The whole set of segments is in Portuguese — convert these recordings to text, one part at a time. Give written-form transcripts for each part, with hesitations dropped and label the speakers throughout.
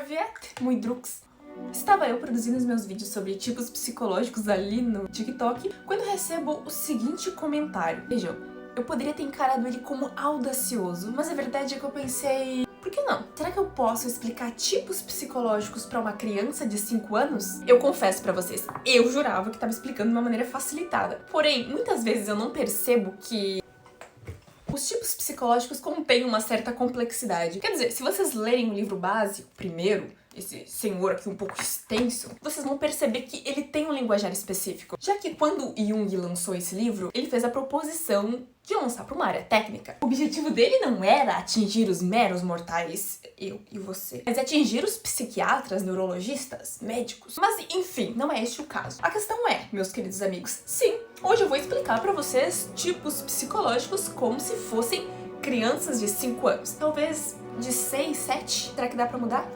Speaker 1: Привет, mui drux! Estava eu produzindo os meus vídeos sobre tipos psicológicos ali no TikTok, quando recebo o seguinte comentário. Vejam, eu poderia ter encarado ele como audacioso, mas a verdade é que eu pensei... Por que não? Será que eu posso explicar tipos psicológicos pra uma criança de 5 anos? Eu confesso pra vocês, eu jurava que estava explicando de uma maneira facilitada. Porém, muitas vezes eu não percebo que os tipos psicológicos contêm uma certa complexidade. Quer dizer, se vocês lerem o livro básico primeiro, esse senhor aqui um pouco extenso, vocês vão perceber que ele tem um linguajar específico. Já que quando Jung lançou esse livro, ele fez a proposição de lançar para uma área técnica. O objetivo dele não era atingir os meros mortais, eu e você, mas atingir os psiquiatras, neurologistas, médicos. Mas enfim, não é este o caso. A questão é, meus queridos amigos, sim, hoje eu vou explicar para vocês tipos psicológicos como se fossem crianças de 5 anos. Talvez de 6, 7, será que dá para mudar?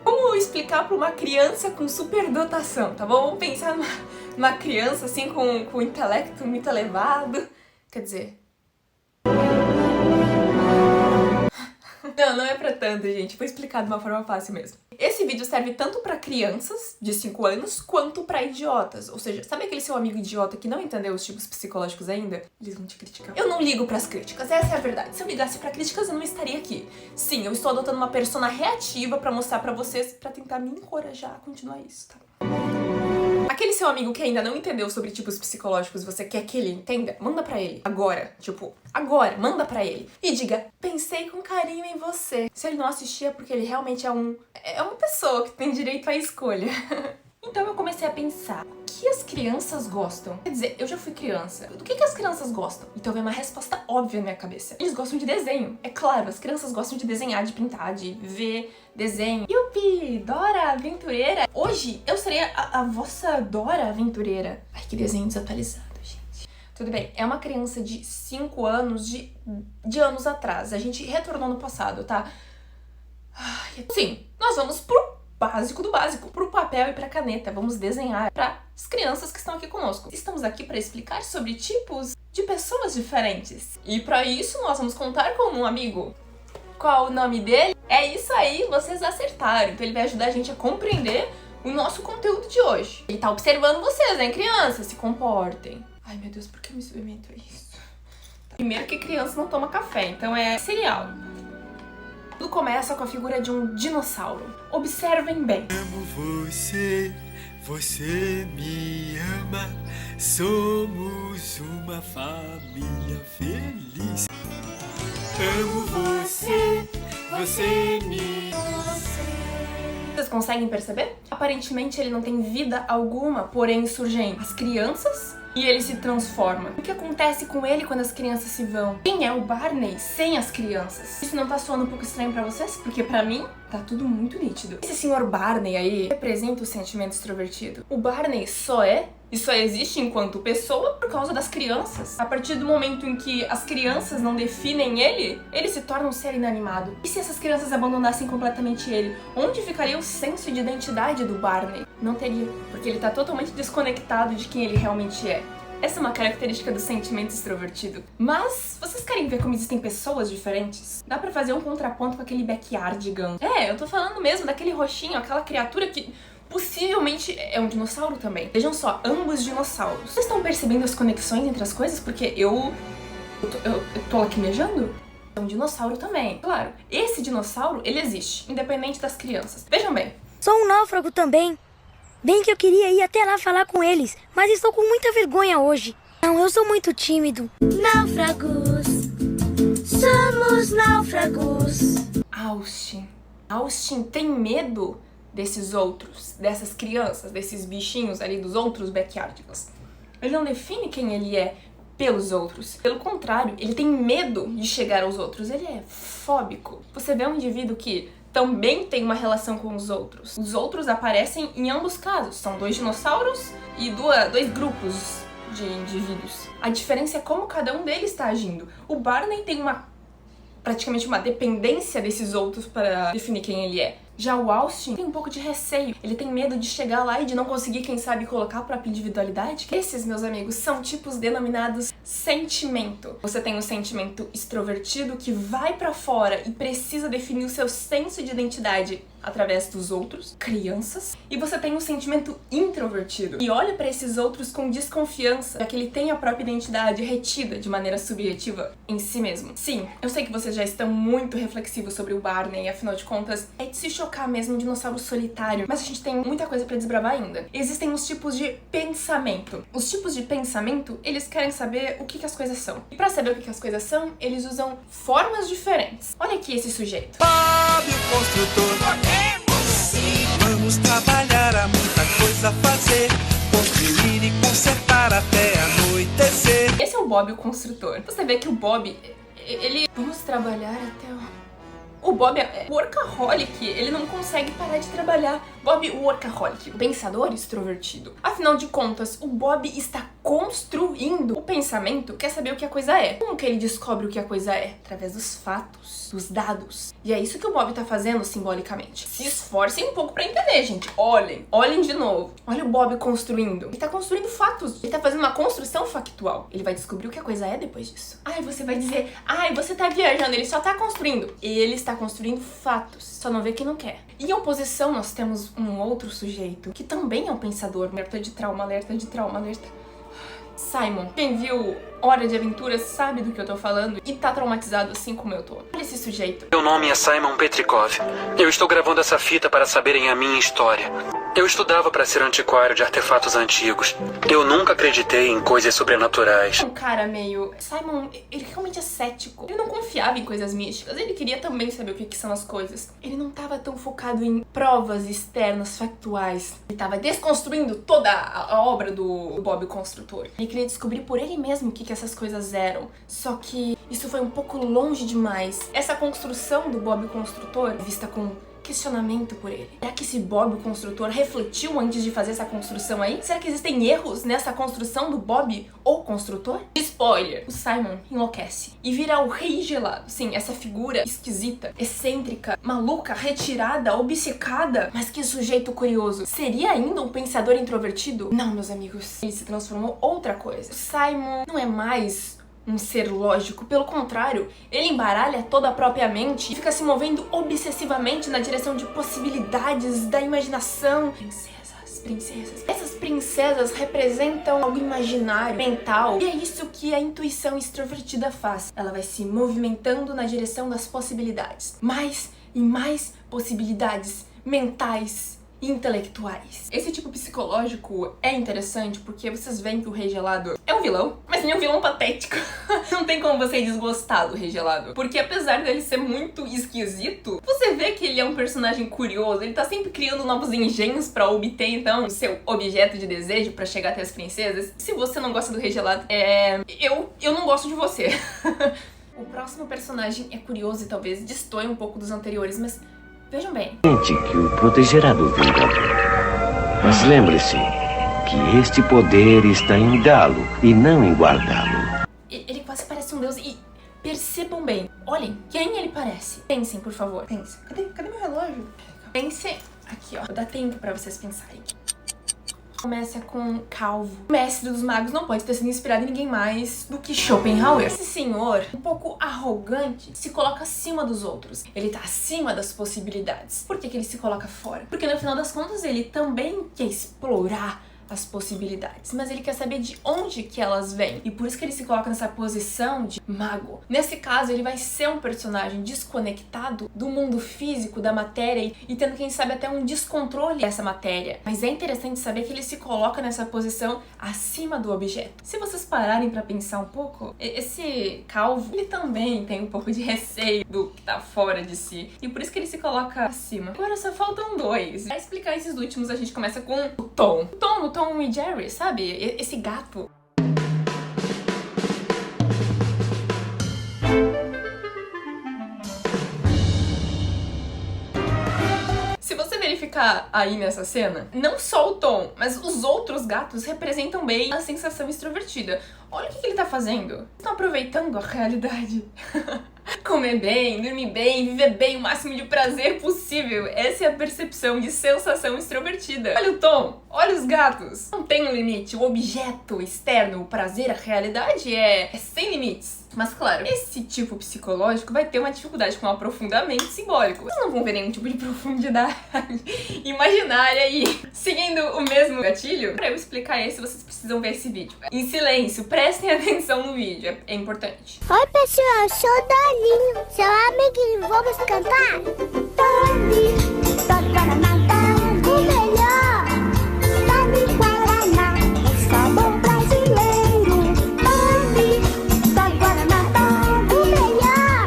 Speaker 1: Como explicar para uma criança com superdotação, tá bom? Vamos pensar numa criança assim com intelecto muito elevado. Quer dizer... Não é pra tanto, gente. Vou explicar de uma forma fácil mesmo. Esse vídeo serve tanto pra crianças de 5 anos, quanto pra idiotas. Ou seja, sabe aquele seu amigo idiota que não entendeu os tipos psicológicos ainda? Eles vão te criticar. Eu não ligo pras críticas, essa é a verdade. Se eu ligasse pra críticas, eu não estaria aqui. Sim, eu estou adotando uma persona reativa pra mostrar pra vocês, pra tentar me encorajar a continuar isso, tá? Aquele seu amigo que ainda não entendeu sobre tipos psicológicos, você quer que ele entenda? Manda pra ele. Agora. Tipo, agora. Manda pra ele. E diga, pensei com carinho em você. Se ele não assistir é porque ele realmente é uma pessoa que tem direito à escolha. Então eu comecei a pensar, o que as crianças gostam? Quer dizer, eu já fui criança. Do que as crianças gostam? Então veio uma resposta óbvia na minha cabeça. Eles gostam de desenho. É claro, as crianças gostam de desenhar, de pintar, de ver desenho. Yupi, Dora Aventureira. Hoje eu serei a vossa Dora Aventureira. Ai, que desenho desatualizado, gente. Tudo bem, é uma criança de 5 anos, de anos atrás. A gente retornou no passado, tá? Ai, sim, nós vamos pro básico do básico, pro papel e pra caneta. Vamos desenhar para as crianças que estão aqui conosco. Estamos aqui para explicar sobre tipos de pessoas diferentes. E para isso nós vamos contar com um amigo. Qual o nome dele? É isso aí, vocês acertaram. Então ele vai ajudar a gente a compreender o nosso conteúdo de hoje. Ele tá observando vocês, né, crianças? Se comportem. Ai, meu Deus, por que eu me submeto a isso? Primeiro que criança não toma café, então é cereal. Tudo começa com a figura de um dinossauro. Observem bem.
Speaker 2: Amo você, você me ama, somos uma família feliz. Amo você, você me ama.
Speaker 1: Vocês conseguem perceber? Aparentemente ele não tem vida alguma, porém surgem as crianças e ele se transforma. O que acontece com ele quando as crianças se vão? Quem é o Barney sem as crianças? Isso não tá soando um pouco estranho pra vocês? Porque pra mim, tá tudo muito nítido. Esse senhor Barney aí representa o sentimento extrovertido. O Barney só é e só existe enquanto pessoa por causa das crianças. A partir do momento em que as crianças não definem ele se torna um ser inanimado. E se essas crianças abandonassem completamente ele? Onde ficaria o senso de identidade do Barney? Não teria, porque ele tá totalmente desconectado de quem ele realmente é. Essa é uma característica do sentimento extrovertido. Mas, vocês querem ver como existem pessoas diferentes? Dá pra fazer um contraponto com aquele Backyardigan. É, eu tô falando mesmo daquele roxinho, aquela criatura que possivelmente é um dinossauro também. Vejam só, ambos dinossauros. Vocês estão percebendo as conexões entre as coisas? Porque eu tô lacrimejando? É um dinossauro também. Claro, esse dinossauro, ele existe, independente das crianças. Vejam bem.
Speaker 3: Sou um náufrago também. Bem que eu queria ir até lá falar com eles, mas estou com muita vergonha hoje. Não, eu sou muito tímido. Náufragos, somos náufragos.
Speaker 1: Austin tem medo desses outros, dessas crianças, desses bichinhos ali, dos outros Backyardigans. Ele não define quem ele é pelos outros. Pelo contrário, ele tem medo de chegar aos outros. Ele é fóbico. Você vê um indivíduo que também tem uma relação com os outros. Os outros aparecem em ambos casos. São 2 dinossauros e 2 grupos de indivíduos. A diferença é como cada um deles está agindo. O Barney tem praticamente uma dependência desses outros para definir quem ele é. Já o Austin tem um pouco de receio. Ele tem medo de chegar lá e de não conseguir, quem sabe, colocar a própria individualidade. Esses, meus amigos, são tipos denominados sentimento. Você tem um sentimento extrovertido que vai pra fora e precisa definir o seu senso de identidade através dos outros, crianças, e você tem um sentimento introvertido e olha pra esses outros com desconfiança, já que ele tem a própria identidade retida de maneira subjetiva em si mesmo. Sim, eu sei que vocês já estão muito reflexivos sobre o Barney, afinal de contas, é de se chocar mesmo um dinossauro solitário, mas a gente tem muita coisa pra desbravar ainda. Existem os tipos de pensamento. Os tipos de pensamento, eles querem saber o que as coisas são. E pra saber o que as coisas são, eles usam formas diferentes. Olha aqui esse sujeito.
Speaker 2: Bob o construtor. Vamos trabalhar, há muita coisa a fazer. Construir e consertar até anoitecer.
Speaker 1: Esse é o Bob o construtor. Você vê que o Bob, ele... Vamos trabalhar até o Bob é workaholic, ele não consegue parar de trabalhar. Bob workaholic, pensador extrovertido. Afinal de contas, o Bob está construindo o pensamento, quer saber o que a coisa é. Como que ele descobre o que a coisa é? Através dos fatos, dos dados. E é isso que o Bob tá fazendo simbolicamente. Se esforcem um pouco pra entender, gente. Olhem de novo. Olha o Bob construindo. Ele tá construindo fatos. Ele tá fazendo uma construção factual. Ele vai descobrir o que a coisa é depois disso. Ai, você vai dizer, ai, você tá viajando. Ele só tá construindo. Ele está construindo fatos. Só não vê quem não quer. E em oposição, nós temos um outro sujeito que também é um pensador. Alerta de trauma, alerta de trauma, alerta. Simon. Quem viu Hora de Aventura sabe do que eu tô falando e tá traumatizado assim como eu tô. Olha esse sujeito.
Speaker 4: Meu nome é Simon Petrikov. Eu estou gravando essa fita para saberem a minha história. Eu estudava para ser antiquário de artefatos antigos. Eu nunca acreditei em coisas sobrenaturais.
Speaker 1: Um cara meio... Simon, ele realmente é cético. Ele não confiava em coisas místicas. Ele queria também saber o que são as coisas. Ele não tava tão focado em provas externas, factuais. Ele tava desconstruindo toda a obra do Bob o Construtor. Ele queria descobrir por ele mesmo o que essas coisas eram. Só que isso foi um pouco longe demais. Essa construção do Bob o Construtor, vista com questionamento por ele. Será que esse Bob o Construtor refletiu antes de fazer essa construção aí? Será que existem erros nessa construção do Bob o Construtor? Spoiler! O Simon enlouquece e vira o Rei Gelado. Sim, essa figura esquisita, excêntrica, maluca, retirada, obcecada. Mas que sujeito curioso. Seria ainda um pensador introvertido? Não, meus amigos. Ele se transformou outra coisa. O Simon não é mais um ser lógico, pelo contrário, ele embaralha toda a própria mente e fica se movendo obsessivamente na direção de possibilidades da imaginação. Princesas. Essas princesas representam algo imaginário, mental, e é isso que a intuição extrovertida faz. Ela vai se movimentando na direção das possibilidades. Mais e mais possibilidades mentais e intelectuais. Esse tipo psicológico é interessante porque vocês veem que o Rei Gelado é um vilão, mas ele é um vilão patético. Não tem como você desgostar do Rei Gelado, porque apesar dele ser muito esquisito, você vê que ele é um personagem curioso, ele tá sempre criando novos engenhos pra obter, então, o seu objeto de desejo pra chegar até as princesas. Se você não gosta do Rei Gelado, eu não gosto de você. O próximo personagem é curioso e talvez destoie um pouco dos anteriores, mas vejam bem.
Speaker 5: Que o protegerá do Vingador. Mas lembre-se que este poder está em dá-lo e não em guardá-lo.
Speaker 1: Ele quase parece um deus e percebam bem. Olhem, quem ele parece. Pensem, por favor. Pensem. Cadê meu relógio? Pensem. Aqui, ó. Vou dar tempo pra vocês pensarem. Começa com Calvo. O mestre dos magos não pode ter sido inspirado em ninguém mais do que Schopenhauer. Esse senhor, um pouco arrogante, se coloca acima dos outros. Ele tá acima das possibilidades. Por que ele se coloca fora? Porque no final das contas ele também quer explorar as possibilidades, mas ele quer saber de onde que elas vêm, e por isso que ele se coloca nessa posição de mago. Nesse caso, ele vai ser um personagem desconectado do mundo físico, da matéria, e tendo, quem sabe, até um descontrole dessa matéria. Mas é interessante saber que ele se coloca nessa posição acima do objeto. Se vocês pararem pra pensar um pouco, esse Calvo, ele também tem um pouco de receio do que tá fora de si, e por isso que ele se coloca acima. Agora só faltam dois. Pra explicar esses últimos, a gente começa com o Tom. O Tom e Jerry, sabe? Esse gato. Se você verificar aí nessa cena, não só o Tom, mas os outros gatos representam bem a sensação extrovertida. Olha o que ele tá fazendo. Estão aproveitando a realidade. Comer bem, dormir bem, viver bem, o máximo de prazer possível. Essa é a percepção de sensação extrovertida. Olha o Tom, olha os gatos. Não tem um limite. O objeto externo, o prazer, a realidade é sem limites. Mas claro, esse tipo psicológico vai ter uma dificuldade com o aprofundamento simbólico. Vocês não vão ver nenhum tipo de profundidade imaginária aí. Seguindo o mesmo gatilho, pra eu explicar esse, vocês precisam ver esse vídeo. Em silêncio, prestem atenção no vídeo, é importante.
Speaker 3: Oi, pessoal, eu sou o Dolinho, seu amiguinho. Vamos cantar? Doli, Doli Guaraná, o melhor. Doli Guaraná, o sabor brasileiro. Doli, Doli Guaraná, o melhor.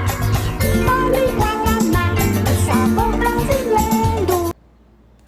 Speaker 3: Doli Guaraná, o sabor brasileiro.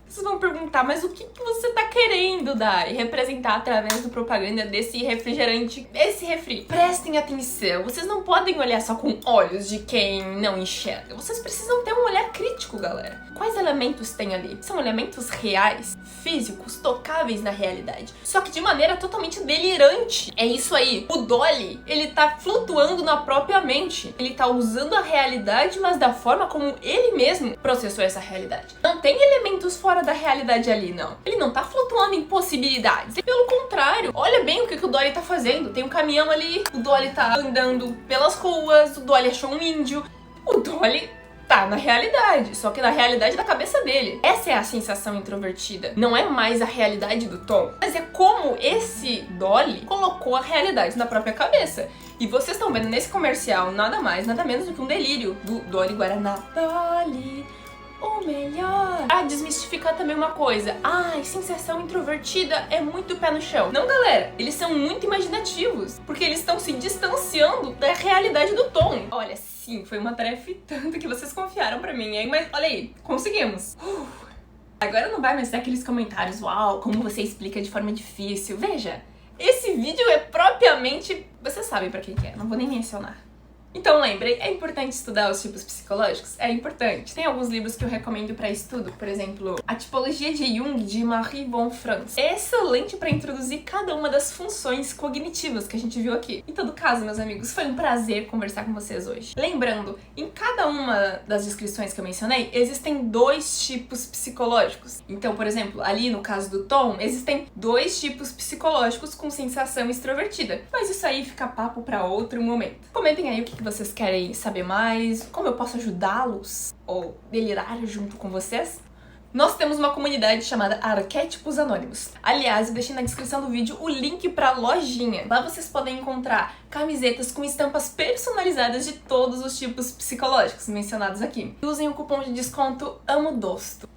Speaker 1: Vocês vão perguntar, mas o que você tá querendo dar e representar através do propaganda desse refrigerante, esse refri? Prestem atenção, vocês não podem olhar só com olhos de quem não enxerga. Vocês precisam ter um olhar crítico, galera. Quais elementos tem ali? São elementos reais, físicos, tocáveis na realidade, só que de maneira totalmente delirante. É isso aí, o Dolly, ele tá flutuando na própria mente. Ele tá usando a realidade, mas da forma como ele mesmo processou essa realidade. Não tem elementos fora da realidade ali, não. Ele não tá flutuando em possibilidades. Pelo contrário, olha bem o que o Dolly tá fazendo. Tem um caminhão ali, o Dolly tá andando pelas ruas, o Dolly achou um índio. O Dolly tá na realidade, só que na realidade da cabeça dele. Essa é a sensação introvertida. Não é mais a realidade do Tom, mas é como esse Dolly colocou a realidade na própria cabeça. E vocês estão vendo nesse comercial nada mais, nada menos do que um delírio do Dolly Guaraná. Dolly, o melhor. Ah, desmistificar também uma coisa. Ai, sensação introvertida é muito pé no chão. Não, galera, eles são muito imaginativos, porque eles estão se distanciando da realidade do Tom. Olha, sim, foi uma tarefa e tanto que vocês confiaram pra mim, hein? Mas olha aí, conseguimos. Agora não vai mais ter aqueles comentários, uau, como você explica de forma difícil. Veja, esse vídeo é propriamente... Vocês sabem pra quem que é, não vou nem mencionar. Então lembrem, é importante estudar os tipos psicológicos? É importante. Tem alguns livros que eu recomendo para estudo, por exemplo, A Tipologia de Jung, de Marie von Franz. É excelente para introduzir cada uma das funções cognitivas que a gente viu aqui. Em todo caso, meus amigos, foi um prazer conversar com vocês hoje. Lembrando, em cada uma das descrições que eu mencionei, existem 2 tipos psicológicos. Então, por exemplo, ali no caso do Tom, existem 2 tipos psicológicos com sensação extrovertida. Mas isso aí fica papo para outro momento. Comentem aí o que vocês querem saber mais, como eu posso ajudá-los ou delirar junto com vocês. Nós temos uma comunidade chamada Arquétipos Anônimos. Aliás, eu deixei na descrição do vídeo o link pra lojinha. Lá vocês podem encontrar camisetas com estampas personalizadas de todos os tipos psicológicos mencionados aqui. E usem o cupom de desconto AMODOSTO.